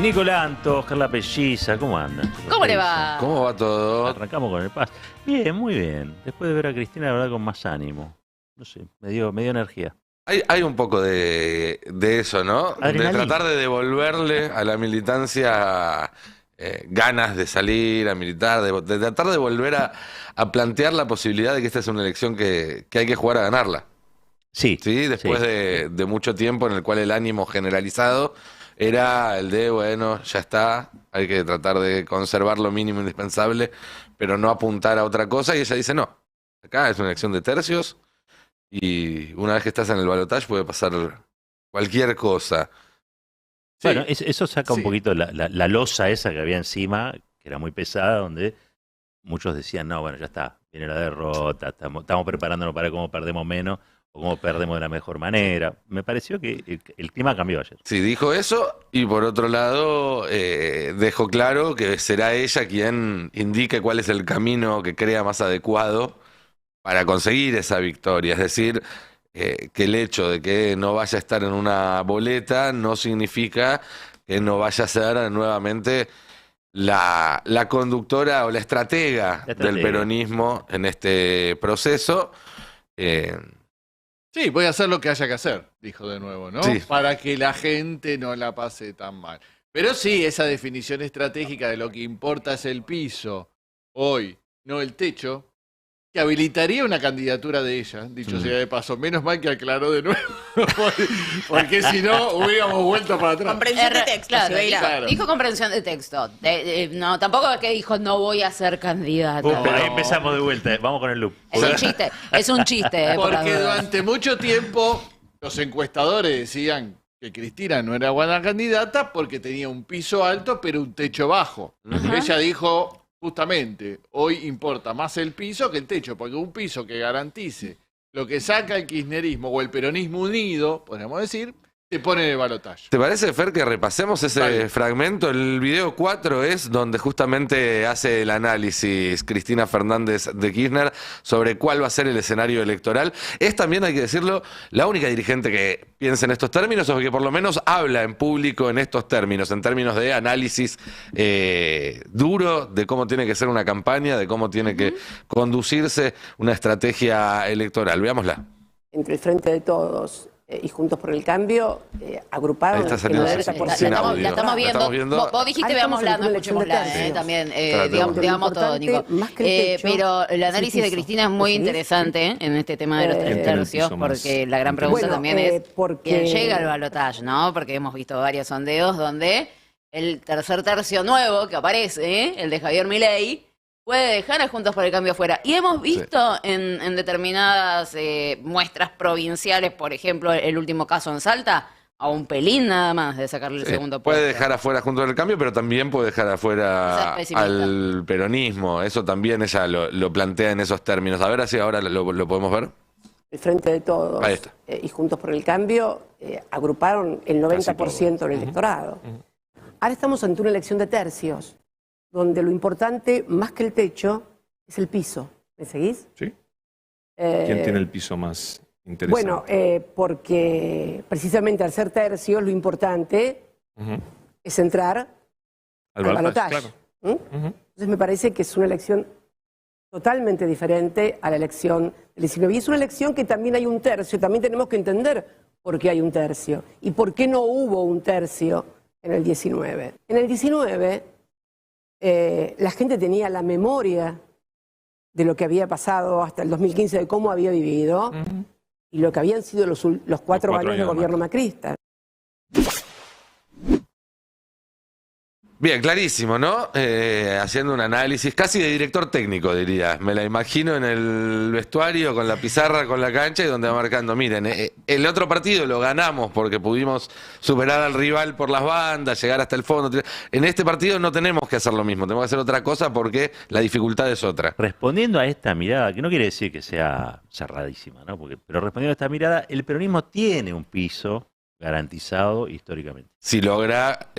Nicolás Antoja, la pelliza, ¿cómo andan? ¿Cómo le va? ¿Cómo va todo? Arrancamos con el paz. Bien, muy bien. Después de ver a Cristina, la verdad, con más ánimo. No sé, me dio energía. Hay un poco de eso, ¿no? Adrenalina. De tratar de devolverle a la militancia ganas de salir a militar, de tratar de volver a plantear la posibilidad de que esta es una elección que hay que jugar a ganarla. Sí. ¿Sí? Después sí. de mucho tiempo en el cual el ánimo generalizado era el de, bueno, ya está, hay que tratar de conservar lo mínimo indispensable, pero no apuntar a otra cosa. Y ella dice, no, acá es una elección de tercios y una vez que estás en el balotaje puede pasar cualquier cosa. Sí, Bueno, eso saca un sí. poquito la losa esa que había encima, que era muy pesada, donde muchos decían, no, bueno, ya está, viene la derrota, estamos preparándonos para cómo perdemos menos o cómo perdemos de la mejor manera. Me pareció que el clima cambió ayer. Sí, dijo eso y por otro lado dejó claro que será ella quien indique cuál es el camino que crea más adecuado para conseguir esa victoria. Es decir, que el hecho de que no vaya a estar en una boleta no significa que no vaya a ser nuevamente la conductora o la estratega del peronismo en este proceso. Sí, voy a hacer lo que haya que hacer, dijo de nuevo, ¿no? Sí. Para que la gente no la pase tan mal. Pero sí, esa definición estratégica de lo que importa es el piso, hoy, no el techo, que habilitaría una candidatura de ella, dicho sea de paso. Menos mal que aclaró de nuevo, porque si no hubiéramos vuelto para atrás. Comprensión de texto. Claro, Silveira. claro. dijo comprensión de texto. No, tampoco es que dijo no voy a ser candidata. Ahí empezamos de vuelta, vamos con el loop. Es un chiste, es un chiste. por las Porque dudas. durante mucho tiempo los encuestadores decían que Cristina no era buena candidata porque tenía un piso alto pero un techo bajo. Ella dijo justamente, hoy importa más el piso que el techo, porque un piso que garantice lo que saca el kirchnerismo o el peronismo unido, podríamos decir, te pone en el balotaje. ¿Te parece, Fer, que repasemos ese Dale. fragmento? El video 4 es donde justamente hace el análisis Cristina Fernández de Kirchner sobre cuál va a ser el escenario electoral. Es también, hay que decirlo, la única dirigente que piensa en estos términos o que por lo menos habla en público en estos términos, en términos de análisis duro de cómo tiene que ser una campaña, de cómo tiene que conducirse una estrategia electoral. Veámosla. Entre el Frente de Todos y Juntos por el Cambio, agruparon Ahí está el saliendo La 90%. sin estamos, audio. la estamos ¿La viendo. estamos viendo? Vos dijiste Ahí estamos veámosla, no en una elección de escuchémosla, tercios. también. Tratemos. Digamos todo, Lo Nico. importante, más que el techo, Pero el es el análisis de piso. Cristina es muy ¿Me seguís? interesante en este tema de los tres ¿Quién tiene el tercios, piso más porque la gran pregunta Bueno, también es porque- quién llega al balotaje, ¿no? Porque hemos visto varios sondeos donde el tercer tercio nuevo que aparece, el de Javier Milei, puede dejar a Juntos por el Cambio fuera. Y hemos visto en determinadas muestras provinciales, por ejemplo, el último caso en Salta, a un pelín nada más de sacarle el segundo puesto. Puede dejar afuera Juntos por el Cambio, pero también puede dejar Esa afuera es pesimista. al peronismo. Eso también ella lo plantea en esos términos. A ver si ahora lo podemos ver. El Frente de Todos Ahí está. y Juntos por el Cambio agruparon el 90% del electorado. Ahora estamos ante una elección de tercios, donde lo importante, más que el techo, es el piso. ¿Me seguís? ¿Sí? ¿Quién tiene el piso más interesante? Bueno, porque precisamente al ser tercios, lo importante Ujú. es entrar Al al balotaje, balotaje. claro. ¿Mm? Ujú. Entonces me parece que es una elección totalmente diferente a la elección del 19. Y es una elección que también hay un tercio. También tenemos que entender por qué hay un tercio y por qué no hubo un tercio en el 19. En el 19 la gente tenía la memoria de lo que había pasado hasta el 2015, de cómo había vivido y lo que habían sido los 4 años de gobierno macrista. Bien, clarísimo, ¿no? Haciendo un análisis casi de director técnico, diría. Me la imagino en el vestuario, con la pizarra, con la cancha y donde va marcando. Miren, el otro partido lo ganamos porque pudimos superar al rival por las bandas, llegar hasta el fondo. En este partido no tenemos que hacer lo mismo, tenemos que hacer otra cosa porque la dificultad es otra. Respondiendo a esta mirada, que no quiere decir que sea cerradísima, ¿no? Pero respondiendo a esta mirada, el peronismo tiene un piso garantizado históricamente. Si logra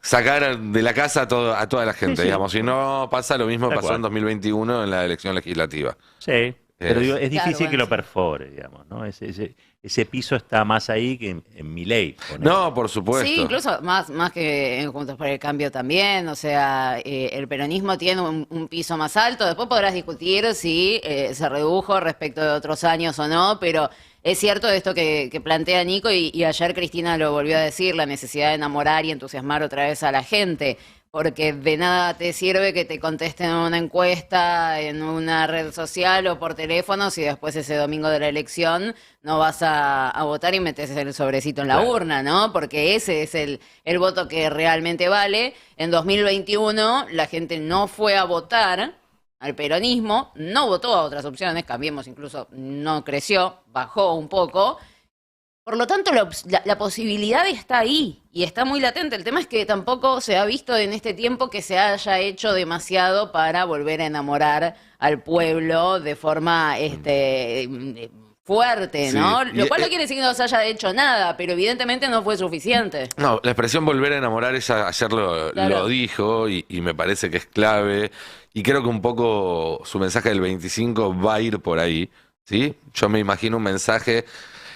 sacar de la casa a toda la gente, Sí, sí. digamos. Si no pasa lo mismo Tal pasó cual. en 2021 en la elección legislativa. Sí, pero digo, es difícil Claro, que bueno, lo perfore, digamos, ¿no? ese piso está más ahí que en Milei. ponele. No, por supuesto. Sí, incluso más que en Juntos por el Cambio también. O sea, el peronismo tiene un piso más alto. Después podrás discutir si se redujo respecto de otros años o no, pero es cierto esto que plantea Nico y ayer Cristina lo volvió a decir, la necesidad de enamorar y entusiasmar otra vez a la gente. Porque de nada te sirve que te contesten una encuesta en una red social o por teléfono si después ese domingo de la elección no vas a votar y metes el sobrecito en la Claro. urna, ¿no? Porque ese es el voto que realmente vale. En 2021 la gente no fue a votar al peronismo, no votó a otras opciones, Cambiemos incluso no creció, bajó un poco. Por lo tanto, la posibilidad está ahí y está muy latente. El tema es que tampoco se ha visto en este tiempo que se haya hecho demasiado para volver a enamorar al pueblo de forma fuerte, ¿no? Sí. Lo cual no quiere decir que no se haya hecho nada, pero evidentemente no fue suficiente. No, la expresión volver a enamorar, ella ayer lo Claro. dijo y me parece que es clave. Y creo que un poco su mensaje del 25 va a ir por ahí, ¿sí? Yo me imagino un mensaje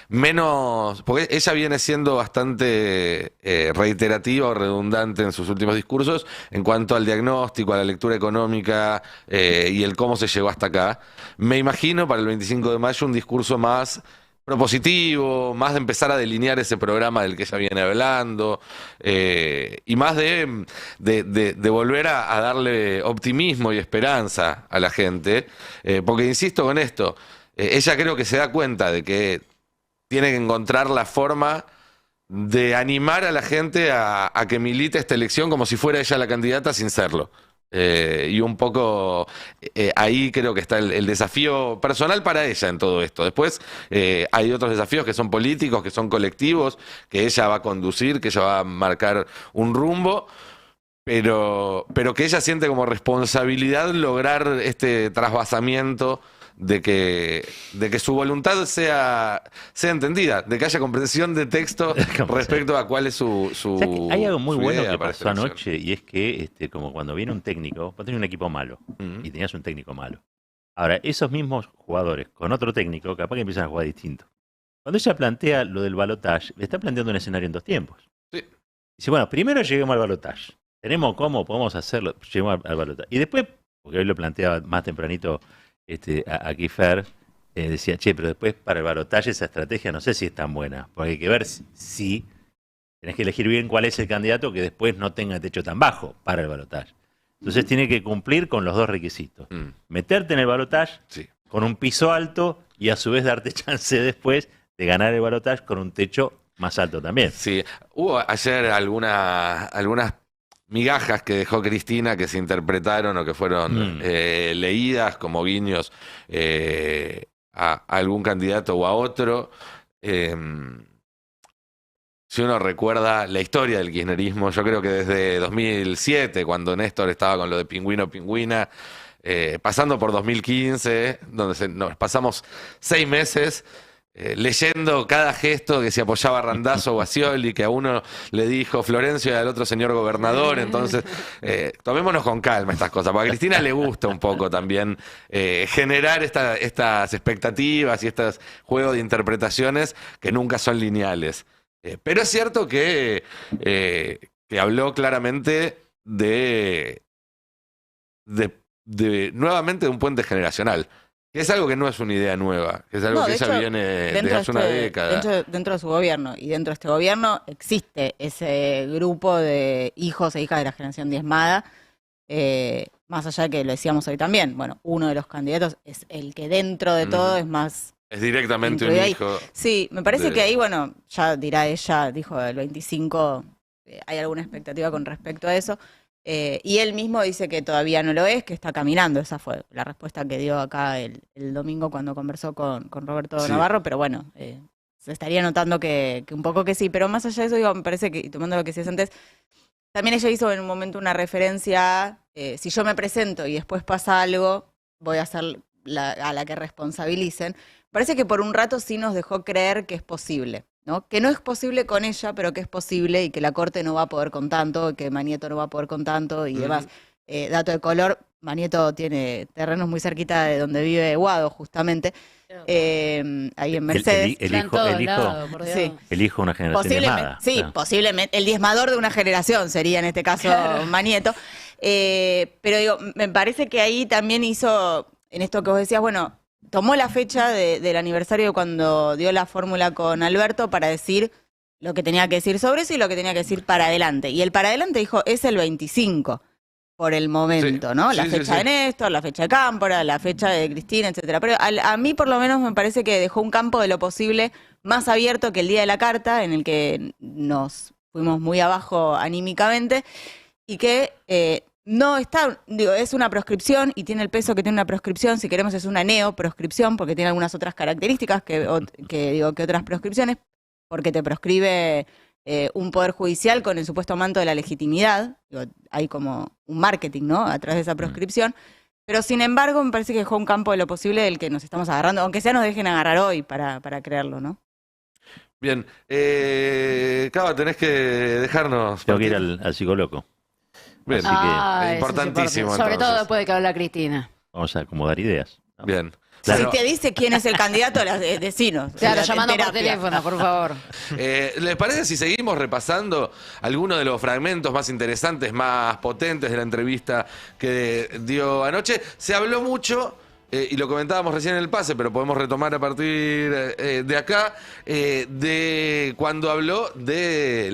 menos... Porque ella viene siendo bastante reiterativa o redundante en sus últimos discursos en cuanto al diagnóstico, a la lectura económica y el cómo se llegó hasta acá. Me imagino para el 25 de mayo un discurso más propositivo, más de empezar a delinear ese programa del que ella viene hablando, y más de volver a darle optimismo y esperanza a la gente, porque insisto con esto, ella creo que se da cuenta de que tiene que encontrar la forma de animar a la gente a que milite esta elección como si fuera ella la candidata sin serlo. Y un poco ahí creo que está el desafío personal para ella en todo esto. Después hay otros desafíos que son políticos, que son colectivos, que ella va a conducir, que ella va a marcar un rumbo, pero que ella siente como responsabilidad lograr este trasvasamiento de que su voluntad sea entendida, de que haya comprensión de texto respecto a cuál es su ¿Sabes qué? Hay algo muy su bueno idea que para pasó esta anoche y es que como cuando viene un técnico, vos tenés un equipo malo elección. y tenías un técnico malo. Ahora, esos mismos jugadores con otro técnico capaz que empiezan a jugar distinto. Cuando ella plantea lo del balotaje, le está planteando un escenario en dos tiempos. Sí. Dice, bueno, primero lleguemos al balotaje. Tenemos cómo, podemos hacerlo, lleguemos al balotaje. Y después, porque hoy lo planteaba más tempranito aquí Fer, decía, che, pero después para el balotaje esa estrategia no sé si es tan buena, porque hay que ver si tenés que elegir bien cuál es el candidato que después no tenga techo tan bajo para el balotaje. Entonces tiene que cumplir con los dos requisitos. Meterte en el balotaje Sí. con un piso alto y a su vez darte chance después de ganar el balotaje con un techo más alto también. Sí, hubo ayer algunas migajas que dejó Cristina que se interpretaron o que fueron leídas como guiños a algún candidato o a otro. Si uno recuerda la historia del kirchnerismo, yo creo que desde 2007, cuando Néstor estaba con lo de Pingüino Pingüina, pasando por 2015, donde nos pasamos 6 meses leyendo cada gesto que se apoyaba a Randazzo o a Scioli, que a uno le dijo Florencio y al otro señor gobernador. Entonces, tomémonos con calma estas cosas, porque a Cristina le gusta un poco también generar estas expectativas y estos juegos de interpretaciones que nunca son lineales. Pero es cierto que habló claramente de nuevamente de un puente generacional. Que es algo que no es una idea nueva, que es algo No, que de ella hecho, viene dentro desde hace una de década. dentro de su gobierno y dentro de este gobierno existe ese grupo de hijos e hijas de la generación diezmada, más allá de que lo decíamos hoy también. Bueno, uno de los candidatos es el que dentro de todo es más... Es directamente un incluido ahí. hijo. Sí, me parece de- que ahí, bueno, ya dirá ella, dijo el 25, hay alguna expectativa con respecto a eso. Y él mismo dice que todavía no lo es, que está caminando. Esa fue la respuesta que dio acá el domingo cuando conversó con Roberto Sí. Navarro, pero bueno, se estaría notando que un poco que sí. Pero más allá de eso, digo, me parece que, y tomando lo que decías antes, también ella hizo en un momento una referencia a, si yo me presento y después pasa algo, voy a ser a la que responsabilicen. Parece que por un rato sí nos dejó creer que es posible, ¿no? Que no es posible con ella, pero que es posible y que la Corte no va a poder con tanto, que Manieto no va a poder con tanto y demás. Dato de color, Manieto tiene terrenos muy cerquita de donde vive Guado, justamente, ahí en Mercedes. El Está en hijo, todos el hijo, lados, por Dios. Sí. el hijo de una generación Posiblemente, diezmada. sí, Claro. posiblemente. El diezmador de una generación sería en este caso Manieto. Pero digo, me parece que ahí también hizo, en esto que vos decías, bueno, tomó la fecha del aniversario de cuando dio la fórmula con Alberto para decir lo que tenía que decir sobre eso y lo que tenía que decir para adelante. Y el para adelante dijo, es el 25 por el momento, Sí, ¿no? La sí, sí, fecha sí. de Néstor, la fecha de Cámpora, la fecha de Cristina, etcétera. Pero a mí por lo menos me parece que dejó un campo de lo posible más abierto que el día de la carta, en el que nos fuimos muy abajo anímicamente, y que no está, digo, es una proscripción y tiene el peso que tiene una proscripción, si queremos es una neoproscripción, porque tiene algunas otras características que otras proscripciones, porque te proscribe un poder judicial con el supuesto manto de la legitimidad. Digo, hay como un marketing, ¿no?, a través de esa proscripción. Pero sin embargo, me parece que dejó un campo de lo posible del que nos estamos agarrando, aunque sea nos dejen agarrar hoy para creerlo, ¿no? Bien. Cava, tenés que dejarnos. Tengo que ir partir. al psicólogo. Bien. Así que Ah, eso es importantísimo, importante. Sobre todo entonces. después de que habla Cristina. vamos a acomodar ideas, ¿no? Bien. Claro. Si te dice quién es el candidato, decinos. Claro, En llamando por terapia. teléfono, por favor. ¿Les parece si seguimos repasando algunos de los fragmentos más interesantes, más potentes de la entrevista que dio anoche? Se habló mucho, y lo comentábamos recién en el pase, pero podemos retomar a partir de acá, de cuando habló de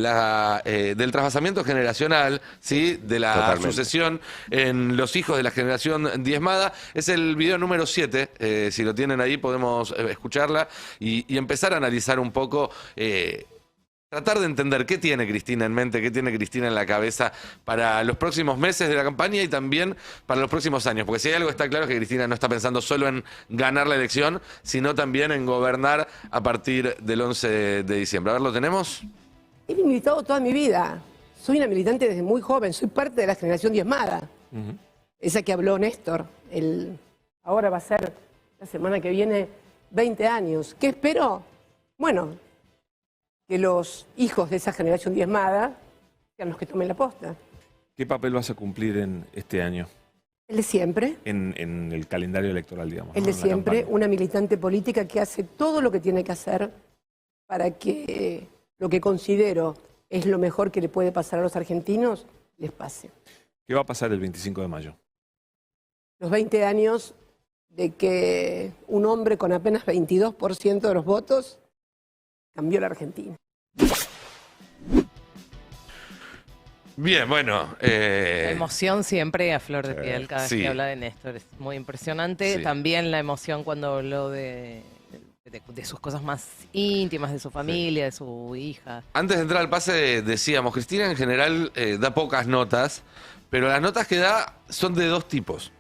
del trasvasamiento generacional, ¿sí? De la Totalmente. sucesión en los hijos de la generación diezmada. Es el video número 7, si lo tienen ahí podemos escucharla y empezar a analizar un poco, tratar de entender qué tiene Cristina en mente, qué tiene Cristina en la cabeza para los próximos meses de la campaña y también para los próximos años. Porque si hay algo está claro es que Cristina no está pensando solo en ganar la elección, sino también en gobernar a partir del 11 de diciembre. A ver, ¿lo tenemos? He militado toda mi vida. Soy una militante desde muy joven. Soy parte de la generación diezmada. Esa que habló Néstor. Ahora va a ser, la semana que viene, 20 años. ¿Qué espero? Bueno, que los hijos de esa generación diezmada sean los que tomen la posta. ¿Qué papel vas a cumplir en este año? El de siempre. En el calendario electoral, digamos. El ¿no? de En la siempre, campaña. una militante política que hace todo lo que tiene que hacer para que lo que considero es lo mejor que le puede pasar a los argentinos, les pase. ¿Qué va a pasar el 25 de mayo? Los 20 años de que un hombre con apenas 22% de los votos cambió la Argentina. Bien, bueno. La emoción siempre a flor de piel cada vez Sí. que habla de Néstor. Es muy impresionante. Sí. También la emoción cuando habló de sus cosas más íntimas, de su familia, de su hija. Antes de entrar al pase decíamos, Cristina en general da pocas notas, pero las notas que da son de dos tipos.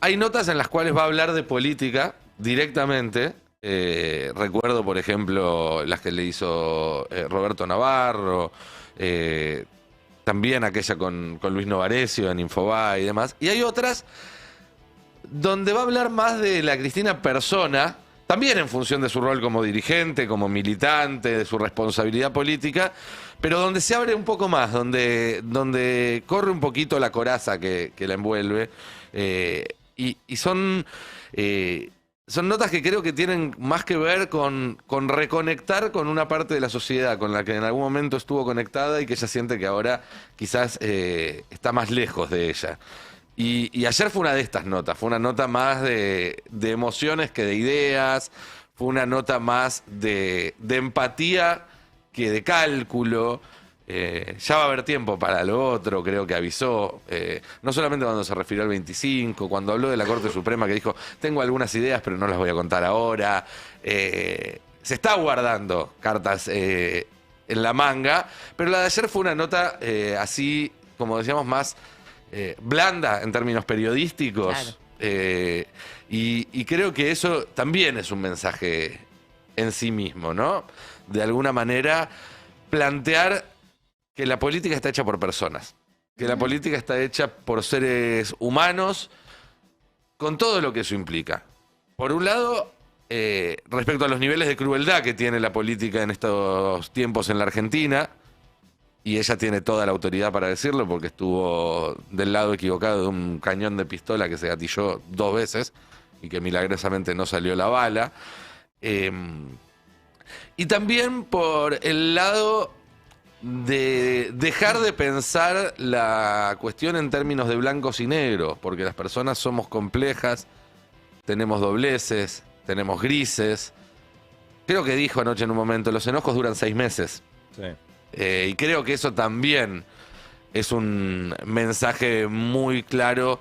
Hay notas en las cuales va a hablar de política directamente. Recuerdo, por ejemplo, las que le hizo Roberto Navarro, también aquella con Luis Novarecio en Infobae y demás. Y hay otras donde va a hablar más de la Cristina persona, también en función de su rol como dirigente, como militante, de su responsabilidad política, pero donde se abre un poco más, donde corre un poquito la coraza que la envuelve. Y son notas que creo que tienen más que ver con reconectar con una parte de la sociedad con la que en algún momento estuvo conectada y que ella siente que ahora quizás está más lejos de ella. Y ayer fue una de estas notas, fue una nota más de emociones que de ideas, fue una nota más de empatía que de cálculo. Ya va a haber tiempo para lo otro, creo que avisó, no solamente cuando se refirió al 25, cuando habló de la Corte Suprema que dijo, tengo algunas ideas pero no las voy a contar ahora. Se está guardando cartas en la manga, pero la de ayer fue una nota así, como decíamos, más blanda en términos periodísticos. Claro. Y creo que eso también es un mensaje en sí mismo, ¿no? De alguna manera plantear que la política está hecha por personas, que la política está hecha por seres humanos, con todo lo que eso implica. Por un lado, respecto a los niveles de crueldad que tiene la política en estos tiempos en la Argentina, y ella tiene toda la autoridad para decirlo porque estuvo del lado equivocado de un cañón de pistola que se gatilló 2 veces y que milagrosamente no salió la bala. Y también por el lado de dejar de pensar la cuestión en términos de blancos y negros, porque las personas somos complejas, tenemos dobleces, tenemos grises. Creo que dijo anoche en un momento, los enojos duran 6 meses. Sí. Y creo que eso también es un mensaje muy claro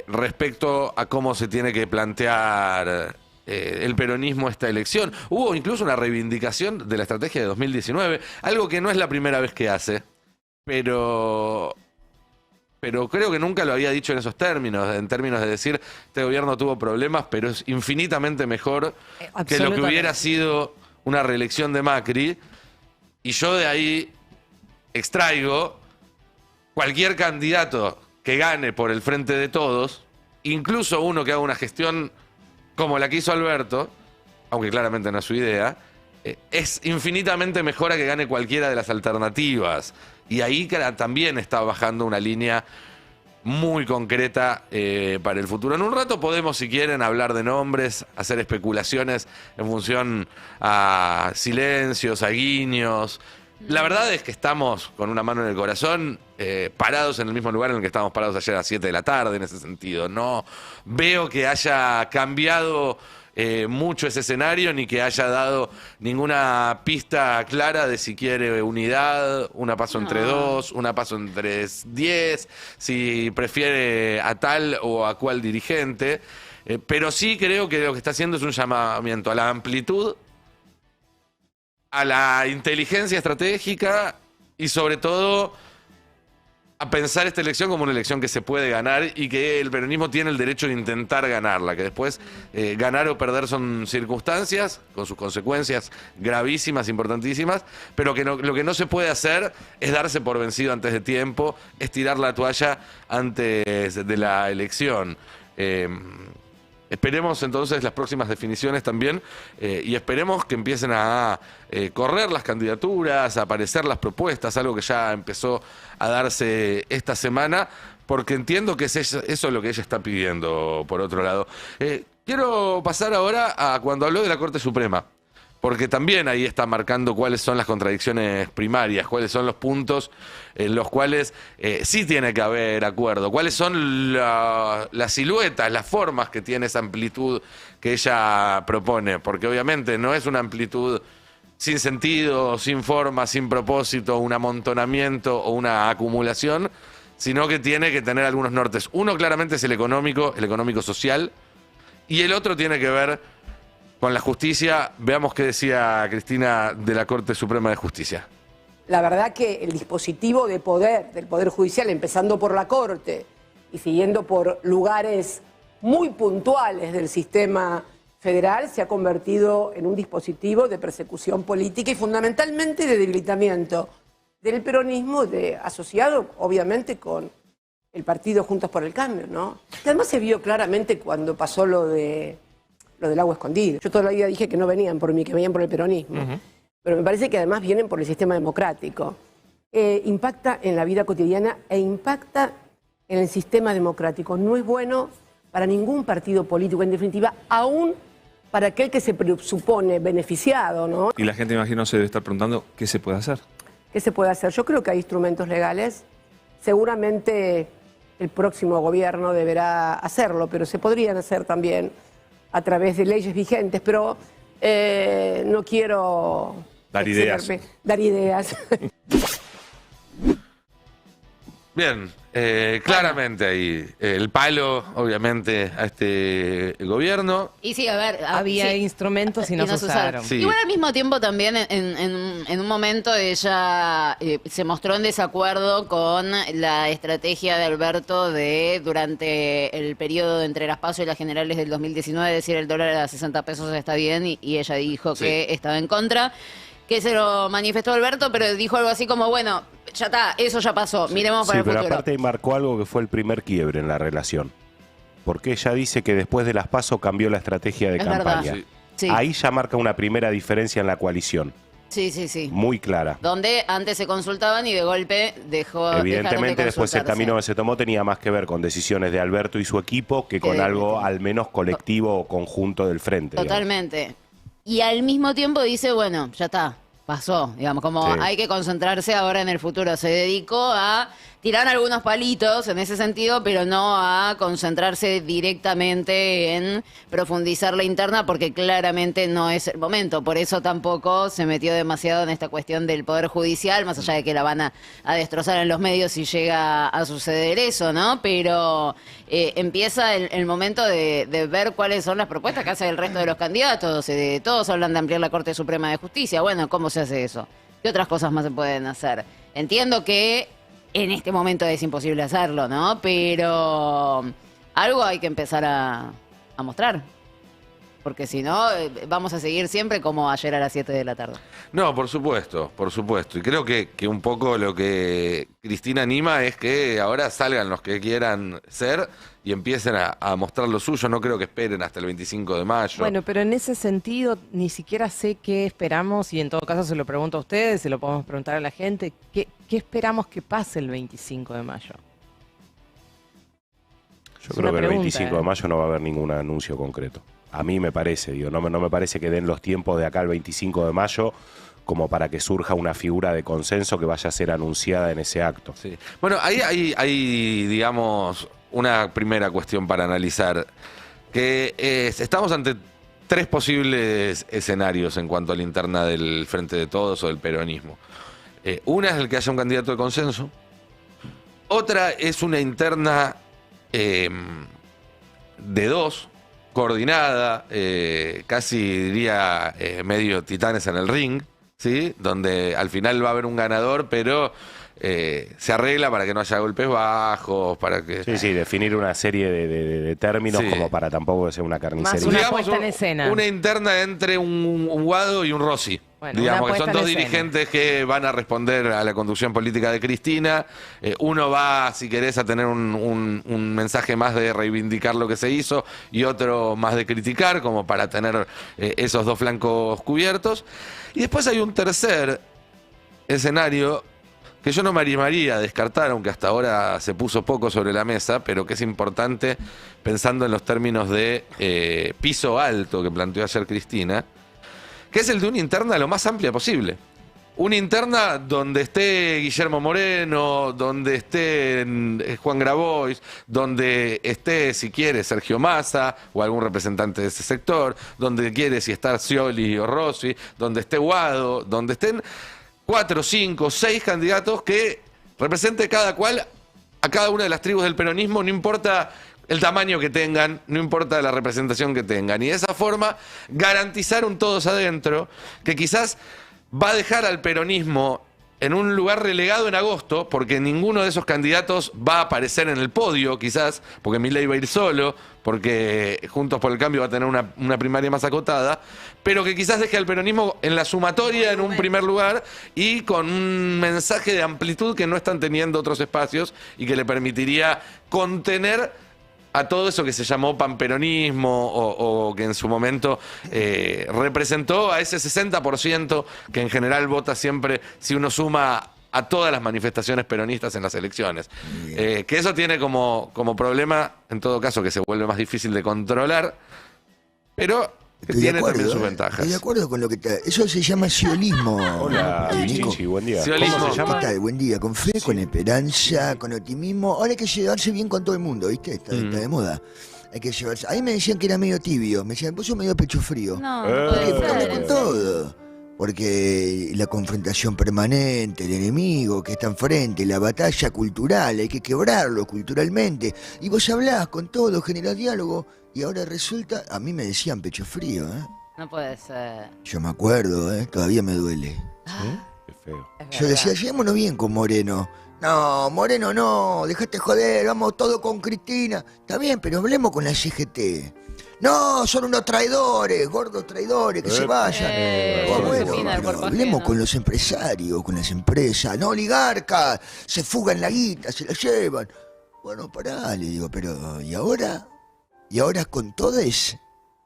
respecto a cómo se tiene que plantear el peronismo esta elección. Hubo incluso una reivindicación de la estrategia de 2019, algo que no es la primera vez que hace, pero creo que nunca lo había dicho en esos términos, en términos de decir, este gobierno tuvo problemas, pero es infinitamente mejor que lo que hubiera sido una reelección de Macri. Y yo de ahí extraigo cualquier candidato que gane por el Frente de Todos, incluso uno que haga una gestión como la que hizo Alberto, aunque claramente no es su idea, es infinitamente mejor a que gane cualquiera de las alternativas. Y ahí también está bajando una línea muy concreta para el futuro. En un rato podemos, si quieren, hablar de nombres, hacer especulaciones en función a silencios, a guiños. La verdad es que estamos con una mano en el corazón, parados en el mismo lugar en el que estábamos parados ayer a las 7 de la tarde, en ese sentido. No veo que haya cambiado mucho ese escenario, ni que haya dado ninguna pista clara de si quiere unidad, una paso entre 2, una paso entre 10, si prefiere a tal o a cual dirigente. Pero sí creo que lo que está haciendo es un llamamiento a la amplitud, a la inteligencia estratégica y sobre todo a pensar esta elección como una elección que se puede ganar y que el peronismo tiene el derecho de intentar ganarla, que después ganar o perder son circunstancias con sus consecuencias gravísimas, importantísimas, pero que lo que no se puede hacer es darse por vencido antes de tiempo, es tirar la toalla antes de la elección. Esperemos entonces las próximas definiciones también y esperemos que empiecen a correr las candidaturas, a aparecer las propuestas, algo que ya empezó a darse esta semana, porque entiendo que eso es lo que ella está pidiendo, por otro lado. Quiero pasar ahora a cuando habló de la Corte Suprema, porque también ahí está marcando cuáles son las contradicciones primarias, cuáles son los puntos en los cuales sí tiene que haber acuerdo, cuáles son las siluetas, las formas que tiene esa amplitud que ella propone, porque obviamente no es una amplitud sin sentido, sin forma, sin propósito, un amontonamiento o una acumulación, sino que tiene que tener algunos nortes. Uno claramente es el económico social, y el otro tiene que ver con la justicia. Veamos qué decía Cristina de la Corte Suprema de Justicia. La verdad que el dispositivo de poder del Poder Judicial, empezando por la Corte y siguiendo por lugares muy puntuales del sistema federal, se ha convertido en un dispositivo de persecución política y fundamentalmente de debilitamiento del peronismo, asociado obviamente con el partido Juntos por el Cambio, ¿no? Que además se vio claramente cuando pasó lo del agua escondido. Yo toda la vida dije que no venían por mí, que venían por el peronismo. Pero me parece que además vienen por el sistema democrático. Impacta en la vida cotidiana e impacta en el sistema democrático. No es bueno para ningún partido político, en definitiva, aún para aquel que se supone beneficiado, ¿no? Y la gente, me imagino, se debe estar preguntando qué se puede hacer. ¿Qué se puede hacer? Yo creo que hay instrumentos legales. Seguramente el próximo gobierno deberá hacerlo, pero se podrían hacer también a través de leyes vigentes, pero no quiero dar ideas. Dar ideas. Bien, claramente ahí el palo, obviamente, a este gobierno. Y sí, a ver, Había sí, instrumentos y no se usaron. Sí. Igual al mismo tiempo también en un momento ella se mostró en desacuerdo con la estrategia de Alberto de durante el periodo entre las PASO y las generales del 2019 decir el dólar a 60 pesos está bien y ella dijo que estaba en contra. Que se lo manifestó Alberto, pero dijo algo así como, bueno, ya está, eso ya pasó, miremos para el futuro. Sí, pero aparte marcó algo que fue el primer quiebre en la relación. Porque ella dice que después de las PASO cambió la estrategia de Es campaña. verdad. Sí. Sí. Ahí ya marca una primera diferencia en la coalición. Sí, sí, sí. Muy clara. Donde antes se consultaban y de golpe Evidentemente, después el consultarse. camino que se tomó tenía más que ver con decisiones de Alberto y su equipo que con de algo Cristina. al menos colectivo o conjunto del frente. digamos. Totalmente. Y al mismo tiempo dice, bueno, ya está, pasó, digamos, como Sí. hay que concentrarse ahora en el futuro. Se dedicó a tirar algunos palitos en ese sentido, pero no a concentrarse directamente en profundizar la interna, porque claramente no es el momento. Por eso tampoco se metió demasiado en esta cuestión del Poder Judicial, más allá de que la van a destrozar en los medios si llega a suceder eso, ¿no? Pero empieza el momento de ver cuáles son las propuestas que hace el resto de los candidatos. Todos hablan de ampliar la Corte Suprema de Justicia. Bueno, ¿cómo se hace eso? ¿Qué otras cosas más se pueden hacer? Entiendo que en este momento es imposible hacerlo, ¿no? Pero algo hay que empezar a mostrar. Porque si no, vamos a seguir siempre como ayer a las 7 de la tarde. No, por supuesto, por supuesto. Y creo que un poco lo que Cristina anima es que ahora salgan los que quieran ser y empiecen a mostrar lo suyo. No creo que esperen hasta el 25 de mayo. Bueno, pero en ese sentido ni siquiera sé qué esperamos, y en todo caso se lo pregunto a ustedes, se lo podemos preguntar a la gente, ¿qué esperamos que pase el 25 de mayo? Yo Es creo una que el pregunta, 25 de mayo no va a haber ningún anuncio concreto. A mí me parece, no me parece que den los tiempos de acá al 25 de mayo como para que surja una figura de consenso que vaya a ser anunciada en ese acto. Sí. Bueno, ahí hay, digamos, una primera cuestión para analizar, que estamos ante 3 posibles escenarios en cuanto a la interna del Frente de Todos o del peronismo. Una es el que haya un candidato de consenso, otra es una interna de 2, coordinada, casi diría medio titanes en el ring, ¿sí? Donde al final va a haber un ganador, pero se arregla para que no haya golpes bajos, para que... Sí, definir una serie de términos Sí. como para tampoco que sea una carnicería. Una Digamos, puesta en escena. Una interna entre un Guado y un Rossi. Bueno, Digamos una que son puesta en 2 escena. dirigentes que van a responder a la conducción política de Cristina. Uno va, si querés, a tener un mensaje más de reivindicar lo que se hizo y otro más de criticar, como para tener esos 2 flancos cubiertos. Y después hay un tercer escenario que yo no me animaría a descartar, aunque hasta ahora se puso poco sobre la mesa, pero que es importante pensando en los términos de piso alto que planteó ayer Cristina, que es el de una interna lo más amplia posible. Una interna donde esté Guillermo Moreno, donde esté Juan Grabois, donde esté, si quiere, Sergio Massa o algún representante de ese sector, donde quiere, si está Scioli o Rossi, donde esté Guado, donde estén 4, 5, 6 candidatos que represente cada cual a cada una de las tribus del peronismo, no importa el tamaño que tengan, no importa la representación que tengan. Y de esa forma garantizar un todos adentro que quizás va a dejar al peronismo en un lugar relegado en agosto, porque ninguno de esos candidatos va a aparecer en el podio, quizás, porque Milei va a ir solo, porque Juntos por el Cambio va a tener una primaria más acotada, pero que quizás deje al peronismo en la sumatoria en un primer lugar y con un mensaje de amplitud que no están teniendo otros espacios y que le permitiría contener a todo eso que se llamó panperonismo o que en su momento representó a ese 60% que en general vota siempre si uno suma a todas las manifestaciones peronistas en las elecciones. Que eso tiene como problema, en todo caso, que se vuelve más difícil de controlar, pero que Estoy de tiene también acuerdo, sus ¿eh? ventajas. Estoy de acuerdo con lo que está. Eso se llama sionismo. Hola, Nico. Chichi, buen día. Sionismo. ¿Cómo se ¿Qué llama? tal? Buen día. Con fe, con esperanza, con optimismo. Ahora hay que llevarse bien con todo el mundo, ¿viste? Está de moda. Hay que llevarse. Ahí me decían que era medio tibio. Me decían, vos sos medio pecho frío. No, Eh. no puede Porque ser, habla en con serio. todo. Porque la confrontación permanente, el enemigo que está enfrente, la batalla cultural, hay que quebrarlo culturalmente. Y vos hablás con todo, generás diálogo. Y ahora resulta, a mí me decían pecho frío, ¿eh? No puede ser. Yo me acuerdo, todavía me duele. Qué feo. Es Yo verdad. decía, llevémonos bien con Moreno. No, Moreno no, dejate joder, vamos todo con Cristina. Está bien, pero hablemos con la CGT. No, son unos traidores, gordos traidores, que se vayan. Bueno, Josefina, pero por hablemos pajeno. con los empresarios, con las empresas, no oligarcas, se fugan la guita, se la llevan. Bueno, pará, le digo, pero ¿y ahora? ¿Y ahora con todes?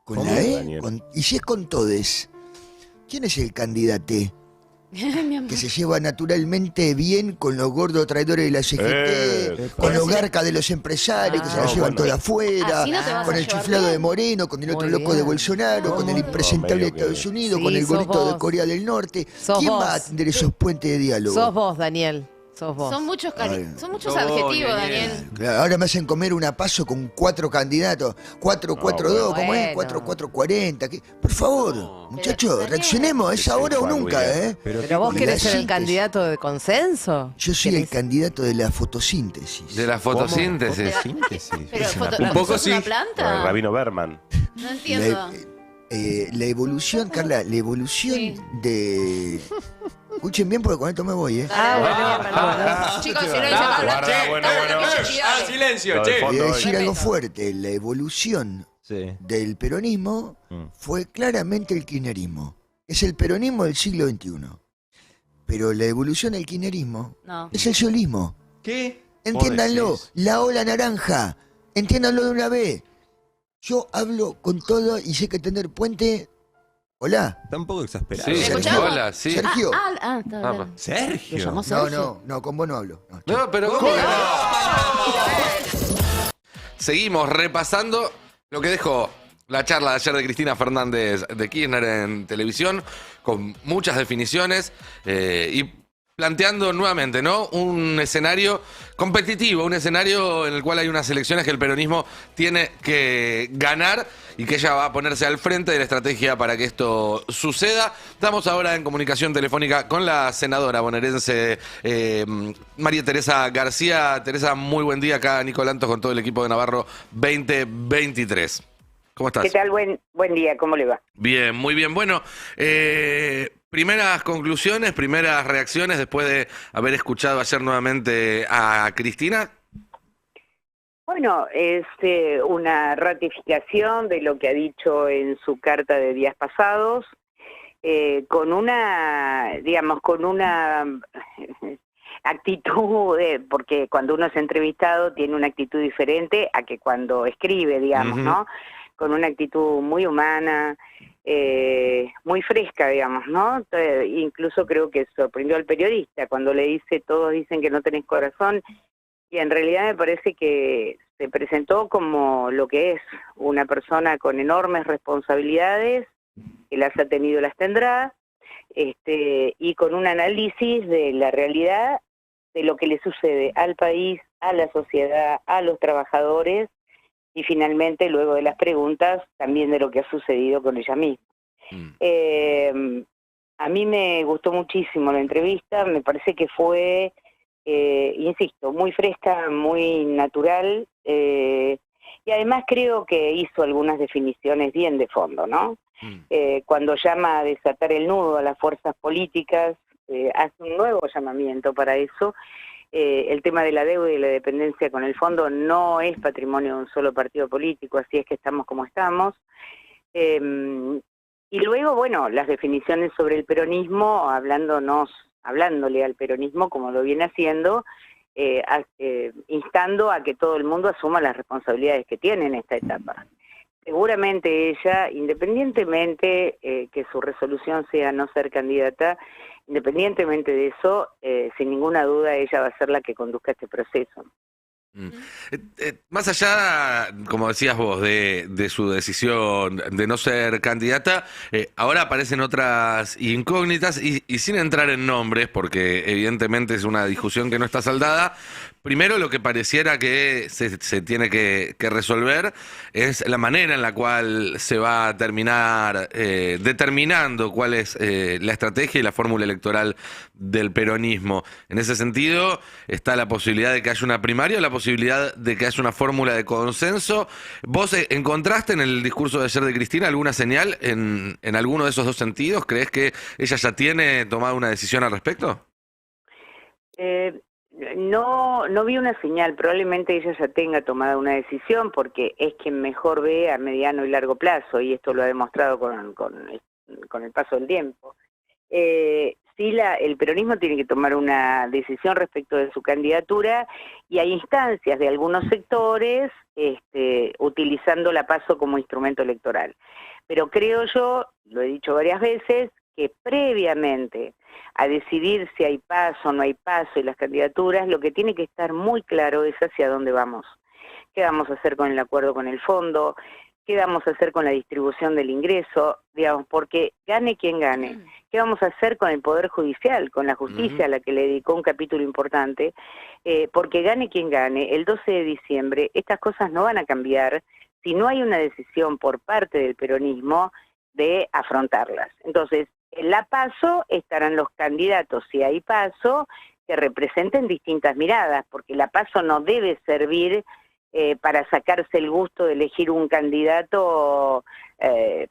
¿Con ¿Cómo, la E? Daniel? ¿Y si es con todes? ¿Quién es el candidato? Mi amor. que se lleva naturalmente bien con los gordos traidores de la CGT, con Pero los si no- garcas de los empresarios que se la no, llevan bueno. toda afuera, Así no te vas con a el llevar chiflado bien. de Moreno, con el otro Muy loco de bien. Bolsonaro, con el No, impresentable de medio que- Estados Unidos, Sí, con el sos gordito de vos. Corea del Norte. Sos ¿Quién vos. va a atender esos puentes de diálogo? Sos vos, Daniel. Sos vos. Son muchos, Ay. son muchos Sos vos, adjetivos, Daniel. Daniel. Claro, ahora me hacen comer una paso con 4 candidatos. 4-4-2, ¿cómo es? Bueno. 4-4-40. Por favor, muchachos, Daniel. reaccionemos. Es ahora o nunca, ¿eh? Pero vos con querés la ser el síntesis. candidato de consenso. Yo soy el candidato de la fotosíntesis. De la fotosíntesis. Pero Es una foto- Un poco ¿sos una sí. planta? Con el Rabino Berman. No entiendo. La evolución, Carla, la evolución Sí. de... Escuchen bien porque con esto me voy, ¿eh? Chicos, si no dice Pablo, Guarda, che, bueno, estamos en bueno. la pichichi, dale. Silencio, Lo del che. fondo. Voy a decir algo Respeto. fuerte. La evolución Sí. del peronismo Mm. fue claramente el kirchnerismo. Es el peronismo del siglo XXI. Pero la evolución del kirchnerismo No. es el solismo. ¿Qué? Entiéndanlo, decís? la ola naranja. Entiéndanlo de una vez. Yo hablo con todo y sé que tener puente. Hola, Está un poco exasperado. Sí, Sergio. escuchamos? hola, sí. Sergio. Está Ah, bien. ¿Lo Sergio. llamó No, Sergio? no, con vos no hablo. No, chao. No, pero ¿cómo que no? Seguimos repasando lo que dejó la charla de ayer de Cristina Fernández de Kirchner en televisión, con muchas definiciones y planteando nuevamente, ¿no? Un escenario competitivo, un escenario en el cual hay unas elecciones que el peronismo tiene que ganar y que ella va a ponerse al frente de la estrategia para que esto suceda. Estamos ahora en comunicación telefónica con la senadora bonaerense María Teresa García. Teresa, muy buen día acá, Nicolantos, con todo el equipo de Navarro 2023. ¿Cómo estás? ¿Qué tal? Buen día, ¿cómo le va? Bien, muy bien. Bueno, primeras conclusiones, primeras reacciones después de haber escuchado ayer nuevamente a Cristina. Bueno, es una ratificación de lo que ha dicho en su carta de días pasados, con una actitud, porque cuando uno es entrevistado tiene una actitud diferente a que cuando escribe, digamos, Ujú. ¿no? Con una actitud muy humana, muy fresca, digamos, ¿no? Incluso creo que sorprendió al periodista cuando le dice, todos dicen que no tenés corazón, y en realidad me parece que se presentó como lo que es una persona con enormes responsabilidades, que las ha tenido, las tendrá, y con un análisis de la realidad de lo que le sucede al país, a la sociedad, a los trabajadores, y finalmente, luego de las preguntas, también de lo que ha sucedido con ella misma. A mí me gustó muchísimo la entrevista, me parece que fue, insisto, muy fresca, muy natural, y además creo que hizo algunas definiciones bien de fondo, ¿no? Cuando llama a desatar el nudo a las fuerzas políticas, hace un nuevo llamamiento para eso. El tema de la deuda y la dependencia con el fondo no es patrimonio de un solo partido político, así es que estamos como estamos. Y luego, bueno, las definiciones sobre el peronismo, hablándole al peronismo como lo viene haciendo, instando a que todo el mundo asuma las responsabilidades que tiene en esta etapa. Seguramente ella, independientemente que su resolución sea no ser candidata, independientemente de eso, sin ninguna duda ella va a ser la que conduzca este proceso. Más allá, como decías vos, de su decisión de no ser candidata, ahora aparecen otras incógnitas y sin entrar en nombres, porque evidentemente es una discusión que no está saldada. Primero, lo que pareciera que se tiene que resolver es la manera en la cual se va a terminar determinando cuál es la estrategia y la fórmula electoral del peronismo. En ese sentido, está la posibilidad de que haya una primaria o la posibilidad de que haya una fórmula de consenso. ¿Vos encontraste en el discurso de ayer de Cristina alguna señal en alguno de esos dos sentidos? ¿Crees que ella ya tiene tomado una decisión al respecto? No vi una señal, probablemente ella ya tenga tomada una decisión porque es quien mejor ve a mediano y largo plazo y esto lo ha demostrado con el paso del tiempo. Sí, el peronismo tiene que tomar una decisión respecto de su candidatura y hay instancias de algunos sectores utilizando la PASO como instrumento electoral. Pero creo yo, lo he dicho varias veces, que previamente a decidir si hay paso o no hay paso y las candidaturas, lo que tiene que estar muy claro es hacia dónde vamos. ¿Qué vamos a hacer con el acuerdo con el fondo? ¿Qué vamos a hacer con la distribución del ingreso? Digamos, porque gane quien gane. ¿Qué vamos a hacer con el Poder Judicial, con la justicia, a la que le dedicó un capítulo importante? Porque gane quien gane, el 12 de diciembre, estas cosas no van a cambiar si no hay una decisión por parte del peronismo de afrontarlas. Entonces, en la PASO estarán los candidatos, si hay PASO, que representen distintas miradas, porque la PASO no debe servir para sacarse el gusto de elegir un candidato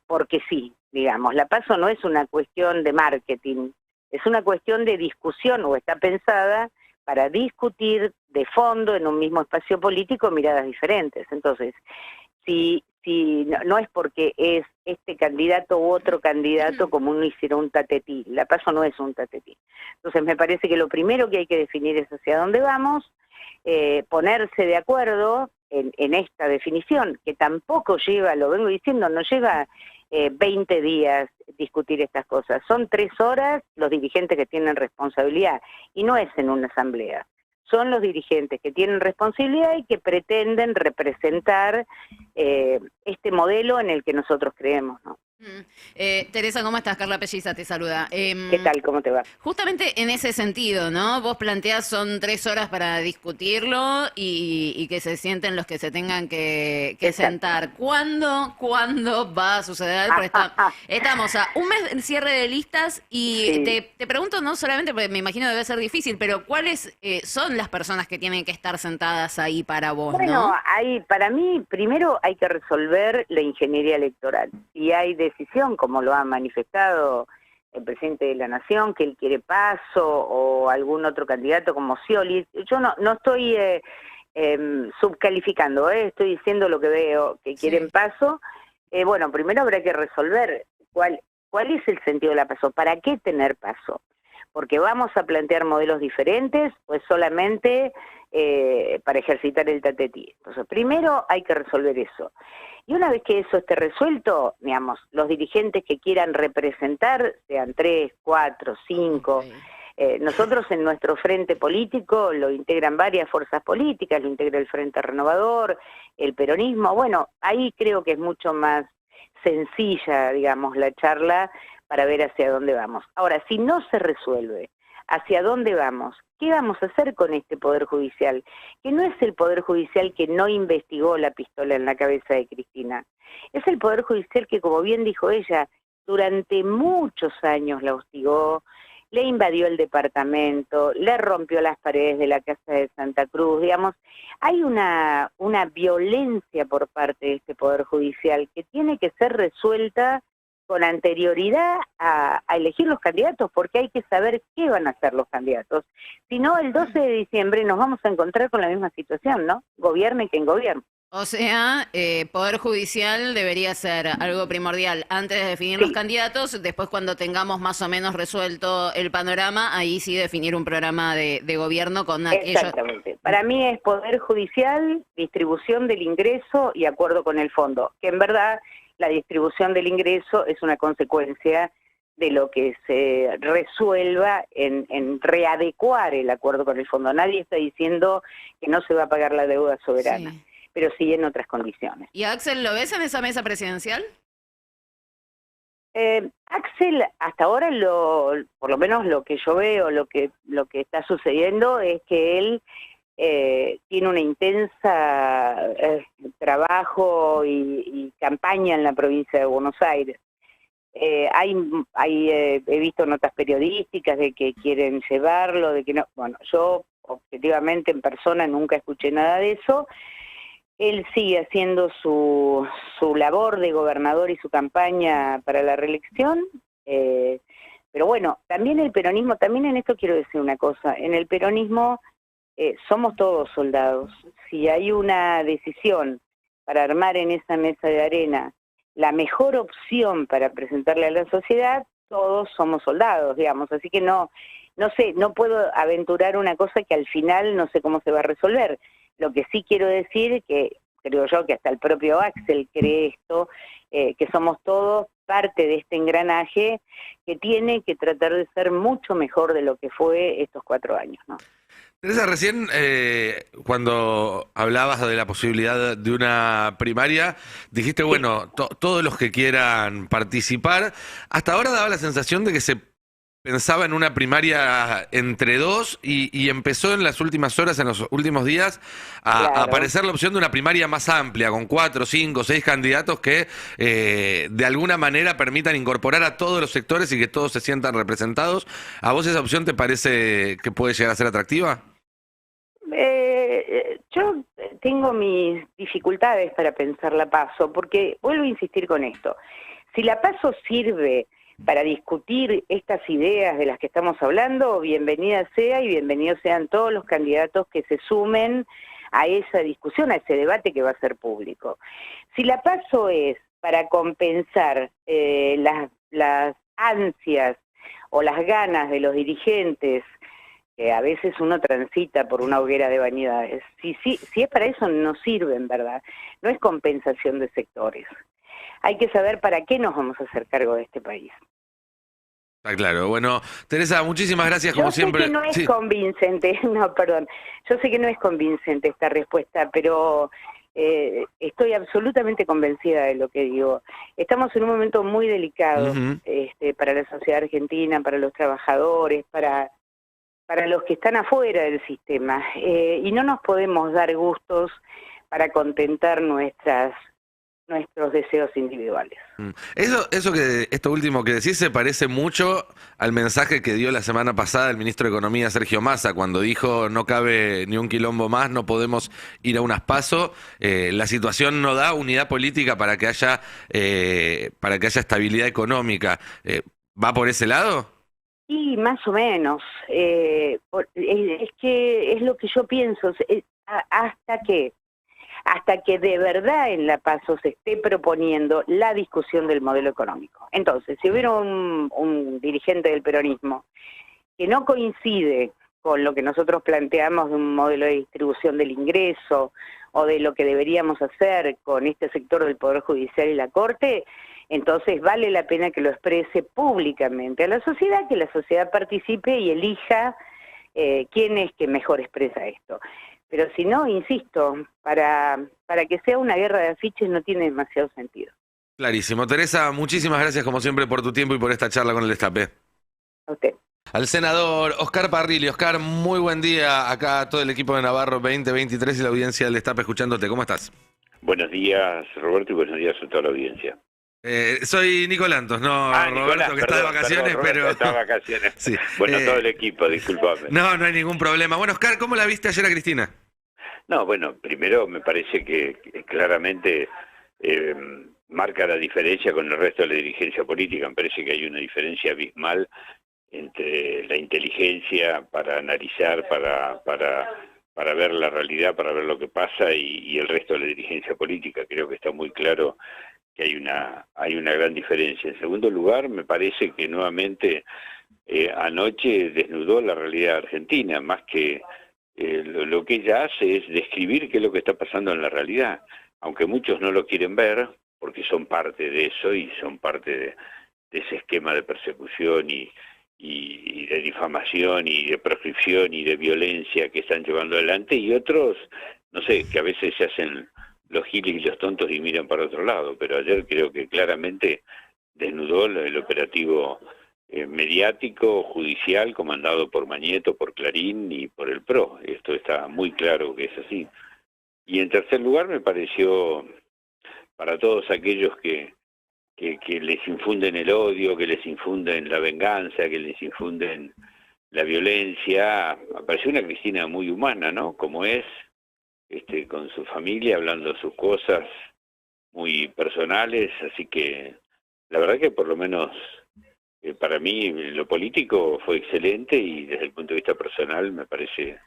porque sí, digamos. La PASO no es una cuestión de marketing, es una cuestión de discusión, o está pensada para discutir de fondo en un mismo espacio político miradas diferentes. Entonces, si no es porque es este candidato u otro candidato como uno hiciera un tatetí. La PASO no es un tatetí. Entonces me parece que lo primero que hay que definir es hacia dónde vamos, ponerse de acuerdo en esta definición, que tampoco lleva, lo vengo diciendo, no lleva 20 días discutir estas cosas. Son 3 horas los dirigentes que tienen responsabilidad, y no es en una asamblea. Son los dirigentes que tienen responsabilidad y que pretenden representar este modelo en el que nosotros creemos, ¿no? Teresa, ¿cómo estás? Carla Pelliza te saluda. ¿Qué tal? ¿Cómo te va? Justamente en ese sentido, ¿no? Vos planteás son 3 horas para discutirlo y que se sienten los que se tengan que sentar. ¿Cuándo va a suceder? Porque estamos a un mes del cierre de listas y te pregunto, no solamente porque me imagino debe ser difícil, pero ¿cuáles son las personas que tienen que estar sentadas ahí para vos? Bueno, ¿no? para mí, primero hay que resolver la ingeniería electoral. Y hay decisión, como lo ha manifestado el presidente de la Nación, que él quiere paso, o algún otro candidato como Scioli. Yo no estoy subcalificando, estoy diciendo lo que veo, que quieren paso. Bueno, primero habrá que resolver cuál es el sentido de la paso, ¿para qué tener paso? Porque vamos a plantear modelos diferentes, pues solamente para ejercitar el tatetí. Entonces, primero hay que resolver eso. Y una vez que eso esté resuelto, digamos, los dirigentes que quieran representar, sean 3, 4, 5, nosotros en nuestro frente político lo integran varias fuerzas políticas, lo integra el Frente Renovador, el peronismo. Bueno, ahí creo que es mucho más sencilla, digamos, la charla para ver hacia dónde vamos. Ahora, si no se resuelve hacia dónde vamos, ¿qué vamos a hacer con este Poder Judicial? Que no es el Poder Judicial que no investigó la pistola en la cabeza de Cristina. Es el Poder Judicial que, como bien dijo ella, durante muchos años la hostigó, le invadió el departamento, le rompió las paredes de la Casa de Santa Cruz. Digamos, hay una violencia por parte de este Poder Judicial que tiene que ser resuelta con anterioridad a elegir los candidatos, porque hay que saber qué van a hacer los candidatos. Si no, el 12 de diciembre nos vamos a encontrar con la misma situación, ¿no? Gobierne quien gobierne. O sea, Poder Judicial debería ser algo primordial antes de definir los candidatos, después cuando tengamos más o menos resuelto el panorama, ahí sí definir un programa de gobierno con aquellos... Exactamente. Para mí es Poder Judicial, distribución del ingreso y acuerdo con el fondo, que en verdad la distribución del ingreso es una consecuencia de lo que se resuelva en readecuar el acuerdo con el fondo. Nadie está diciendo que no se va a pagar la deuda soberana. Sí. Pero sí en otras condiciones. ¿Y Axel lo ves en esa mesa presidencial? Axel, hasta ahora, por lo menos lo que yo veo, lo que está sucediendo es que él tiene una intensa trabajo y campaña en la provincia de Buenos Aires. He visto notas periodísticas de que quieren llevarlo, de que no. Bueno, yo objetivamente en persona nunca escuché nada de eso. Él sigue haciendo su labor de gobernador y su campaña para la reelección, pero bueno, también el peronismo, también en esto quiero decir una cosa, en el peronismo somos todos soldados. Si hay una decisión para armar en esa mesa de arena la mejor opción para presentarle a la sociedad, todos somos soldados, digamos, así que no sé, no puedo aventurar una cosa que al final no sé cómo se va a resolver. Lo que sí quiero decir, que creo yo que hasta el propio Axel cree esto, que somos todos parte de este engranaje que tiene que tratar de ser mucho mejor de lo que fue estos 4 años, ¿no? Teresa, recién cuando hablabas de la posibilidad de una primaria, dijiste, bueno, todos los que quieran participar, hasta ahora daba la sensación de que se pensaba en una primaria entre dos y empezó en las últimas horas, en los últimos días, a aparecer la opción de una primaria más amplia, con 4, 5, 6 candidatos que de alguna manera permitan incorporar a todos los sectores y que todos se sientan representados. ¿A vos esa opción te parece que puede llegar a ser atractiva? Yo tengo mis dificultades para pensar la PASO, porque vuelvo a insistir con esto. Si la PASO sirve para discutir estas ideas de las que estamos hablando, bienvenida sea y bienvenidos sean todos los candidatos que se sumen a esa discusión, a ese debate que va a ser público. Si la PASO es para compensar las ansias o las ganas de los dirigentes, que a veces uno transita por una hoguera de vanidades, si es para eso no sirve, en verdad, no es compensación de sectores. Hay que saber para qué nos vamos a hacer cargo de este país. Está claro. Bueno, Teresa, muchísimas gracias como siempre. Yo sé que no es convincente, no, perdón, yo sé que no es convincente esta respuesta, pero estoy absolutamente convencida de lo que digo. Estamos en un momento muy delicado para la sociedad argentina, para los trabajadores, para los que están afuera del sistema, y no nos podemos dar gustos para contentar nuestros deseos individuales. Esto último que decís se parece mucho al mensaje que dio la semana pasada el ministro de Economía, Sergio Massa, cuando dijo no cabe ni un quilombo más, no podemos ir a unas PASO, la situación no da unidad política para que haya estabilidad económica. ¿Va por ese lado? Y más o menos. Es que es lo que yo pienso. Hasta que de verdad en la PASO se esté proponiendo la discusión del modelo económico. Entonces, si hubiera un dirigente del peronismo que no coincide con lo que nosotros planteamos de un modelo de distribución del ingreso o de lo que deberíamos hacer con este sector del Poder Judicial y la Corte, entonces vale la pena que lo exprese públicamente a la sociedad, que la sociedad participe y elija quién es que mejor expresa esto. Pero si no, insisto, para que sea una guerra de afiches no tiene demasiado sentido. Clarísimo. Teresa, muchísimas gracias como siempre por tu tiempo y por esta charla con el Destape. A usted. Al senador Oscar Parrilli. Oscar, muy buen día. Acá todo el equipo de Navarro 2023 y la audiencia del Destape escuchándote. ¿Cómo estás? Buenos días, Roberto, y buenos días a toda la audiencia. Soy Nicolantos, no Roberto, Nicolás, que está de vacaciones, Roberto, pero... Está de vacaciones. Sí. Bueno, todo el equipo, disculpame. No hay ningún problema. Bueno, Oscar, ¿cómo la viste ayer a Cristina? No, bueno, primero me parece que claramente marca la diferencia con el resto de la dirigencia política. Me parece que hay una diferencia abismal entre la inteligencia para analizar, para ver la realidad, para ver lo que pasa y el resto de la dirigencia política. Creo que está muy claro que hay una gran diferencia. En segundo lugar, me parece que nuevamente anoche desnudó la realidad argentina, más que lo que ella hace es describir qué es lo que está pasando en la realidad, aunque muchos no lo quieren ver, porque son parte de eso y son parte de ese esquema de persecución y de difamación y de proscripción y de violencia que están llevando adelante, y otros, no sé, que a veces se hacen los giles y los tontos y miran para otro lado, pero ayer creo que claramente desnudó el operativo mediático, judicial, comandado por Mañeto, por Clarín y por el PRO. Esto está muy claro que es así. Y en tercer lugar me pareció, para todos aquellos que les infunden el odio, que les infunden la venganza, que les infunden la violencia, me pareció una Cristina muy humana, ¿no? Como es, con su familia, hablando sus cosas muy personales, así que la verdad que por lo menos para mí lo político fue excelente, y desde el punto de vista personal me parece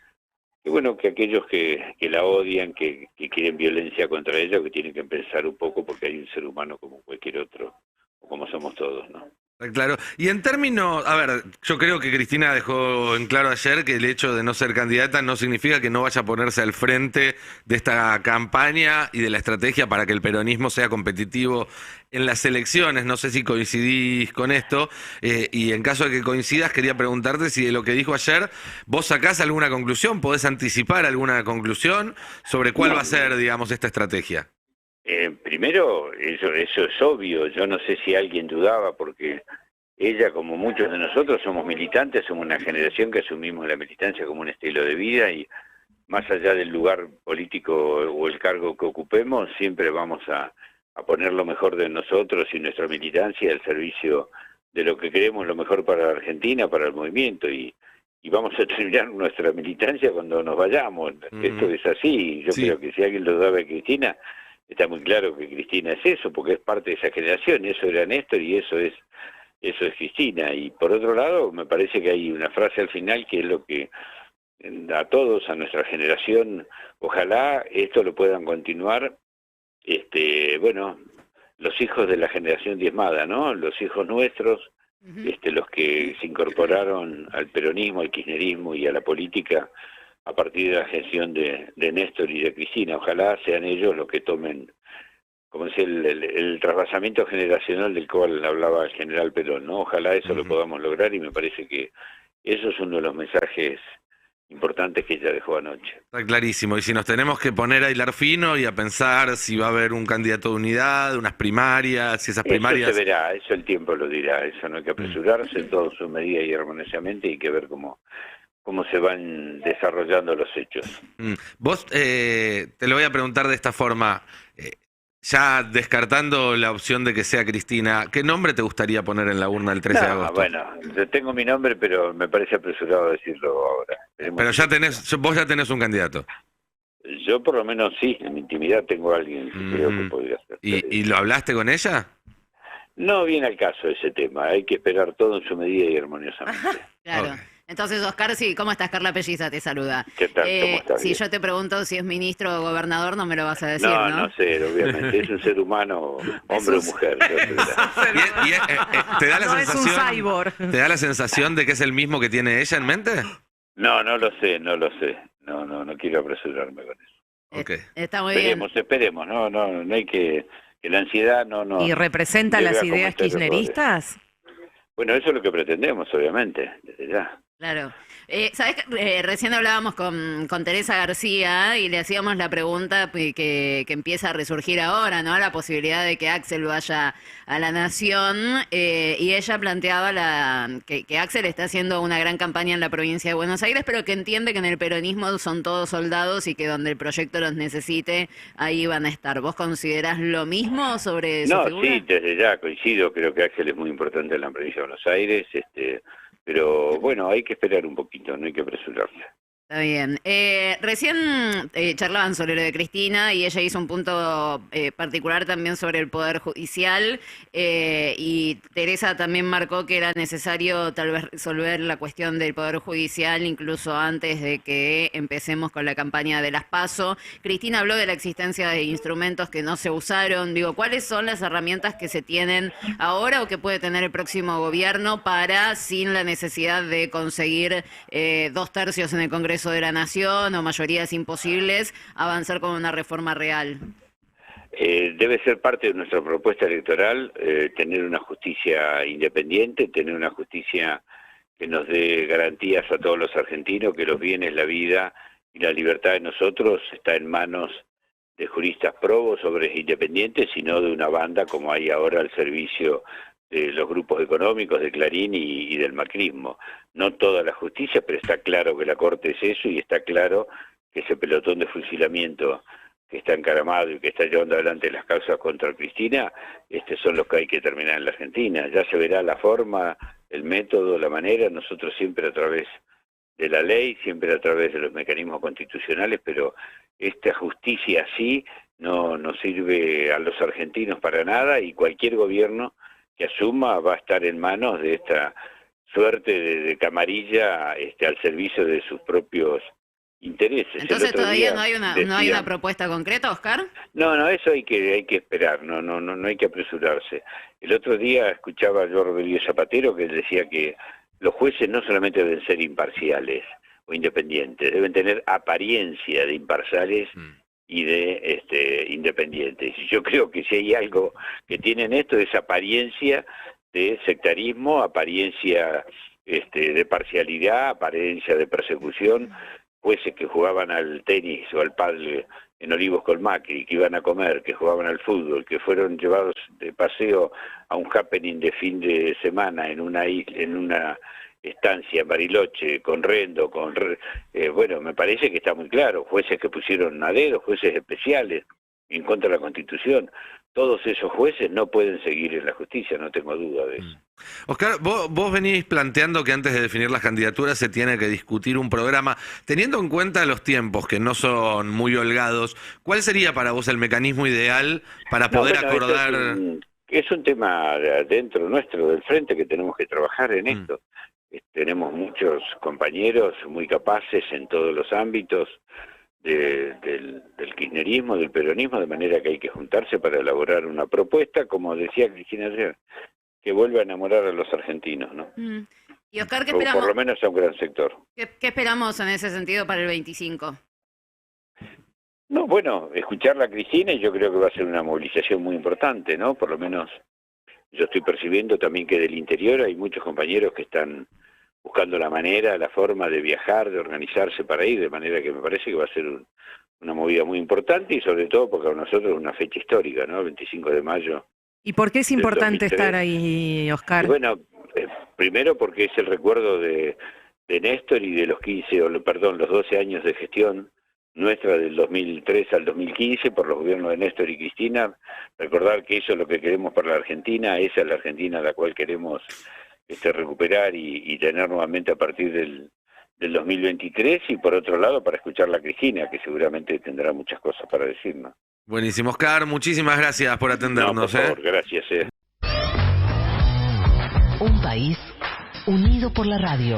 que bueno, que aquellos que la odian, que quieren violencia contra ella, que tienen que pensar un poco, porque hay un ser humano como cualquier otro, o como somos todos, ¿no? Claro. Y en términos, a ver, yo creo que Cristina dejó en claro ayer que el hecho de no ser candidata no significa que no vaya a ponerse al frente de esta campaña y de la estrategia para que el peronismo sea competitivo en las elecciones. No sé si coincidís con esto, y en caso de que coincidas, quería preguntarte si de lo que dijo ayer vos sacás alguna conclusión, podés anticipar alguna conclusión sobre cuál va a ser, digamos, esta estrategia. Primero, eso es obvio. Yo no sé si alguien dudaba, porque ella, como muchos de nosotros, somos militantes, somos una generación que asumimos la militancia como un estilo de vida, y más allá del lugar político o el cargo que ocupemos, siempre vamos a poner lo mejor de nosotros y nuestra militancia al servicio de lo que queremos, lo mejor para la Argentina, para el movimiento, y vamos a terminar nuestra militancia cuando nos vayamos. Esto es así. Yo creo que si alguien lo dudaba de Cristina, está muy claro que Cristina es eso, porque es parte de esa generación. Eso era Néstor y eso es Cristina. Y por otro lado, me parece que hay una frase al final que es lo que a todos, a nuestra generación, ojalá esto lo puedan continuar, bueno, los hijos de la generación diezmada, ¿no? Los hijos nuestros, los que se incorporaron al peronismo, al kirchnerismo y a la política a partir de la gestión de Néstor y de Cristina. Ojalá sean ellos los que tomen, como decía, el trasvasamiento generacional del cual hablaba el general Perón, ¿no? Ojalá eso lo podamos lograr, y me parece que eso es uno de los mensajes importantes que ella dejó anoche. Está clarísimo. Y si nos tenemos que poner a hilar fino y a pensar si va a haber un candidato de unidad, unas primarias, si esas primarias... Eso se verá, eso el tiempo lo dirá, eso no hay que apresurarse, todo su medida y armoniosamente, y hay que ver cómo se van desarrollando los hechos. Vos, te lo voy a preguntar de esta forma, ya descartando la opción de que sea Cristina, ¿qué nombre te gustaría poner en la urna el 13 de agosto? Bueno, yo tengo mi nombre, pero me parece apresurado decirlo ahora. Pero vos ya tenés un candidato. Yo por lo menos sí, en mi intimidad tengo a alguien que creo que podría ser. ¿Y lo hablaste con ella? No viene al caso ese tema, hay que esperar todo en su medida y armoniosamente. Claro. Okay. Entonces, Oscar, sí, ¿cómo estás? Carla Pelliza te saluda. ¿Qué tal? ¿Cómo estás? Si yo te pregunto si es ministro o gobernador, no me lo vas a decir, ¿no? No sé, obviamente. Es un ser humano, hombre o mujer. ¿Te da la sensación, es un cyborg. ¿Te da la sensación de que es el mismo que tiene ella en mente? No lo sé. No quiero apresurarme con eso. Okay. Está muy bien. Esperemos. No hay que la ansiedad no. ¿Y representa las ideas kirchneristas? Bueno, eso es lo que pretendemos, obviamente, desde ya. Claro. ¿Sabés que recién hablábamos con Teresa García y le hacíamos la pregunta que empieza a resurgir ahora, ¿no? La posibilidad de que Axel vaya a la Nación, y ella planteaba que Axel está haciendo una gran campaña en la provincia de Buenos Aires, pero que entiende que en el peronismo son todos soldados y que donde el proyecto los necesite, ahí van a estar. ¿Vos considerás lo mismo sobre su figura? Sí, desde ya coincido. Creo que Axel es muy importante en la provincia de Buenos Aires, pero bueno, hay que esperar un poquito, no hay que apresurarse. Está bien. Recién charlaban sobre lo de Cristina y ella hizo un punto particular también sobre el Poder Judicial, y Teresa también marcó que era necesario tal vez resolver la cuestión del Poder Judicial incluso antes de que empecemos con la campaña de las PASO. Cristina habló de la existencia de instrumentos que no se usaron. Digo, ¿cuáles son las herramientas que se tienen ahora o que puede tener el próximo gobierno para, sin la necesidad de conseguir 2/3 en el Congreso de la Nación o mayorías imposibles, avanzar con una reforma real? Debe ser parte de nuestra propuesta electoral, tener una justicia independiente, tener una justicia que nos dé garantías a todos los argentinos, que los bienes, la vida y la libertad de nosotros está en manos de juristas probos, hombres independientes, y no de una banda como hay ahora al servicio de los grupos económicos, de Clarín y del macrismo. No toda la justicia, pero está claro que la Corte es eso, y está claro que ese pelotón de fusilamiento que está encaramado y que está llevando adelante las causas contra Cristina, son los que hay que terminar en la Argentina. Ya se verá la forma, el método, la manera, nosotros siempre a través de la ley, siempre a través de los mecanismos constitucionales, pero esta justicia así no sirve a los argentinos para nada, y cualquier gobierno que asuma va a estar en manos de esta suerte de camarilla al servicio de sus propios intereses intereses. Entonces El otro todavía día no hay una decían- propuesta concreta, Oscar. No, eso hay que esperar, no hay que apresurarse. El otro día escuchaba a Rodríguez Zapatero que él decía que los jueces no solamente deben ser imparciales o independientes, deben tener apariencia de imparciales y de independientes. Y yo creo que si hay algo que tienen esto es apariencia de sectarismo, apariencia de parcialidad, apariencia de persecución, jueces que jugaban al tenis o al pádel en Olivos con Macri, que iban a comer, que jugaban al fútbol, que fueron llevados de paseo a un happening de fin de semana en una estancia en Bariloche, con Rendo, bueno, me parece que está muy claro, jueces que pusieron a dedo, jueces especiales en contra de la Constitución. Todos esos jueces no pueden seguir en la justicia, no tengo duda de eso. Oscar, vos venís planteando que antes de definir las candidaturas se tiene que discutir un programa. Teniendo en cuenta los tiempos, que no son muy holgados, ¿cuál sería para vos el mecanismo ideal para poder acordar...? Es un tema dentro nuestro, del frente, que tenemos que trabajar en esto. Tenemos muchos compañeros muy capaces en todos los ámbitos del kirchnerismo, del peronismo, de manera que hay que juntarse para elaborar una propuesta, como decía Cristina ayer, que vuelva a enamorar a los argentinos, ¿no? Y Oscar, ¿qué O esperamos? por lo menos a un gran sector. ¿Qué esperamos en ese sentido para el 25? No, bueno, escuchar a Cristina, y yo creo que va a ser una movilización muy importante, ¿no? Por lo menos yo estoy percibiendo también que del interior hay muchos compañeros que están buscando la manera, la forma de viajar, de organizarse para ir, de manera que me parece que va a ser una movida muy importante y sobre todo porque para nosotros es una fecha histórica, ¿no? El 25 de mayo. ¿Y por qué es del importante 2003. estar ahí, Oscar? Y bueno, primero porque es el recuerdo de Néstor y de los 12 años de gestión nuestra del 2003 al 2015 por los gobiernos de Néstor y Cristina. Recordar que eso es lo que queremos para la Argentina, esa es la Argentina a la cual queremos recuperar y tener nuevamente a partir del 2023, y por otro lado para escuchar a Cristina, que seguramente tendrá muchas cosas para decirnos. Buenísimo, Oscar, muchísimas gracias por atendernos. No, por favor, gracias. Un país unido por la radio.